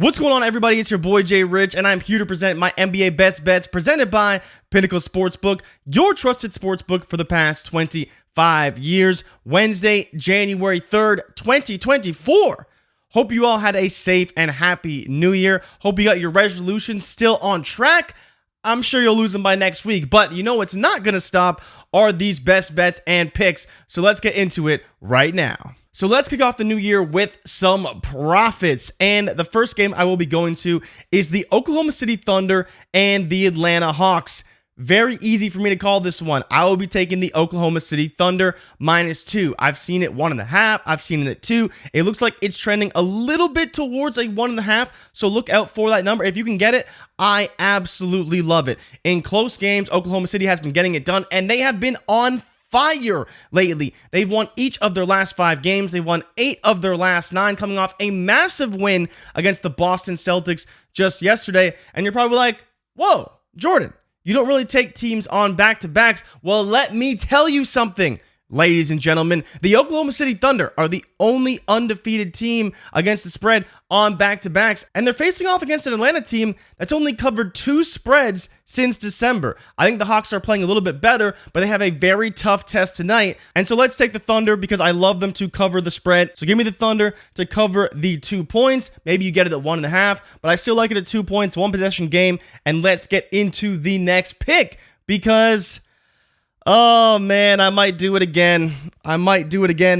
What's going on, everybody? It's your boy Jay Rich, and I'm here to present my NBA best bets presented by Pinnacle Sportsbook, your trusted sportsbook for the past 25 years. Wednesday, January 3rd, 2024. Hope you all had a safe and happy new year. Hope you got your resolutions still on track. I'm sure you'll lose them by next week, but you know what's not going to stop are these best bets and picks. So let's get into it right now. So let's kick off the new year with some profits. And the first game I will be going to is the Oklahoma City Thunder and the Atlanta Hawks. Very easy for me to call this one. I will be taking the Oklahoma City Thunder -2. I've seen it 1.5. I've seen it at 2. It looks like it's trending a little bit towards a 1.5. So look out for that number. If you can get it, I absolutely love it. In close games, Oklahoma City has been getting it done, and they have been on fire lately. They've won each of their last 5 games. They've won 8 of their last 9, coming off a massive win against the Boston Celtics just yesterday. And you're probably like, whoa, Jordan, you don't really take teams on back-to-backs. Well, let me tell you something. Ladies and gentlemen, the Oklahoma City Thunder are the only undefeated team against the spread on back-to-backs, and they're facing off against an Atlanta team that's only covered 2 spreads since December. I think the Hawks are playing a little bit better, but they have a very tough test tonight, and so let's take the Thunder because I love them to cover the spread. So give me the Thunder to cover the 2 points. Maybe you get it at 1.5, but I still like it at 2 points, 1 possession game, and let's get into the next pick because oh man, I might do it again.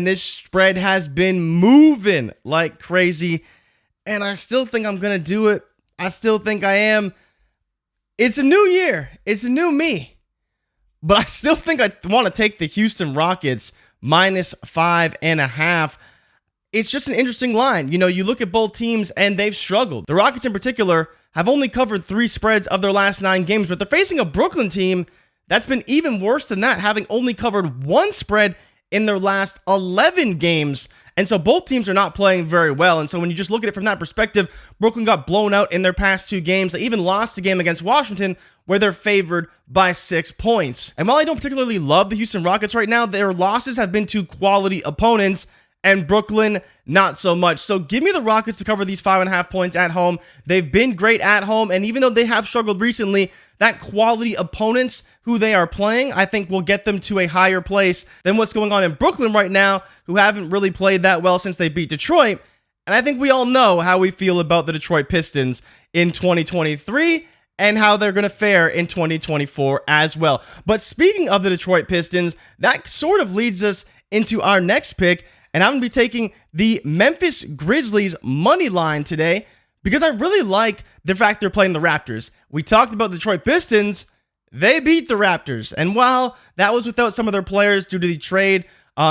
This spread has been moving like crazy, and I still think I'm going to do it. I still think I am. It's a new year. It's a new me. But I still think I want to take the Houston Rockets -5.5. It's just an interesting line. You know, you look at both teams and they've struggled. The Rockets in particular have only covered 3 spreads of their last 9 games, but they're facing a Brooklyn team that's been even worse than that, having only covered 1 spread in their last 11 games. And so both teams are not playing very well. And so when you just look at it from that perspective, Brooklyn got blown out in their past 2 games. They even lost a game against Washington where they're favored by 6 points. And while I don't particularly love the Houston Rockets right now, their losses have been to quality opponents, and Brooklyn, not so much. So give me the Rockets to cover these 5.5 points at home. They've been great at home, and even though they have struggled recently, that quality opponents who they are playing, I think will get them to a higher place than what's going on in Brooklyn right now, who haven't really played that well since they beat Detroit. And I think we all know how we feel about the Detroit Pistons in 2023 and how they're going to fare in 2024 as well. But speaking of the Detroit Pistons, that sort of leads us into our next pick. And I'm going to be taking the Memphis Grizzlies money line today because I really like the fact they're playing the Raptors. We talked about the Detroit Pistons. They beat the Raptors. And while that was without some of their players due to the trade,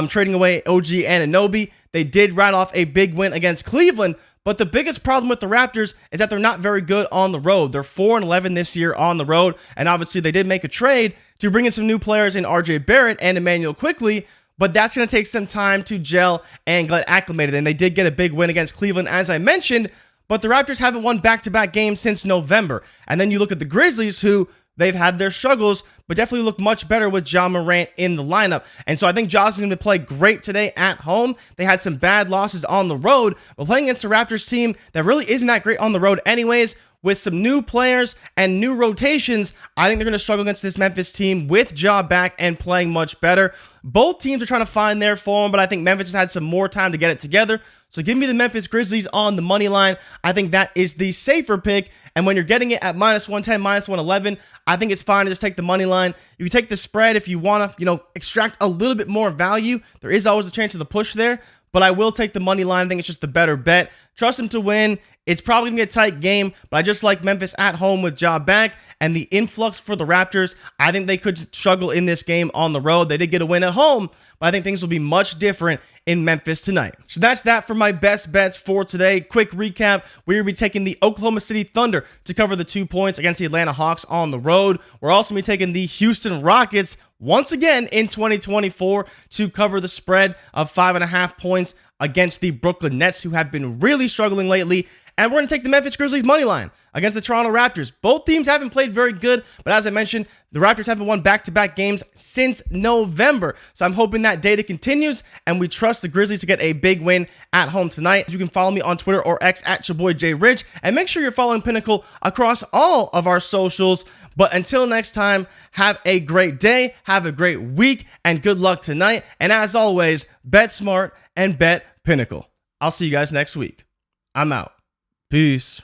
trading away OG Anunoby, they did ride off a big win against Cleveland. But the biggest problem with the Raptors is that they're not very good on the road. They're 4-11 this year on the road. And obviously they did make a trade to bring in some new players in RJ Barrett and Emmanuel Quickley. But that's going to take some time to gel and get acclimated. And they did get a big win against Cleveland, as I mentioned. But the Raptors haven't won back-to-back games since November. And then you look at the Grizzlies, who they've had their struggles, but definitely look much better with Ja Morant in the lineup. And so I think Ja's going to play great today at home. They had some bad losses on the road, but playing against the Raptors team that really isn't that great on the road anyways, with some new players and new rotations, I think they're going to struggle against this Memphis team with Ja back and playing much better. Both teams are trying to find their form, but I think Memphis has had some more time to get it together. So give me the Memphis Grizzlies on the money line. I think that is the safer pick. And when you're getting it at -110, -111, I think it's fine to just take the money line. You can take the spread if you want to, extract a little bit more value. There is always a chance of the push there, but I will take the money line. I think it's just the better bet. Trust them to win. It's probably going to be a tight game, but I just like Memphis at home with Ja back and the influx for the Raptors. I think they could struggle in this game on the road. They did get a win at home, but I think things will be much different in Memphis tonight. So that's that for my best bets for today. Quick recap. We will be taking the Oklahoma City Thunder to cover the 2 points against the Atlanta Hawks on the road. We're also going to be taking the Houston Rockets once again in 2024 to cover the spread of 5.5 points against the Brooklyn Nets, who have been really struggling lately. And we're going to take the Memphis Grizzlies money line against the Toronto Raptors. Both teams haven't played very good, but as I mentioned, the Raptors haven't won back-to-back games since November. So I'm hoping that data continues, and we trust the Grizzlies to get a big win at home tonight. You can follow me on Twitter or X at your boy Jay Ridge, and make sure you're following Pinnacle across all of our socials. But until next time, have a great day, have a great week, and good luck tonight. And as always, bet smart and bet Pinnacle. I'll see you guys next week. I'm out. Peace.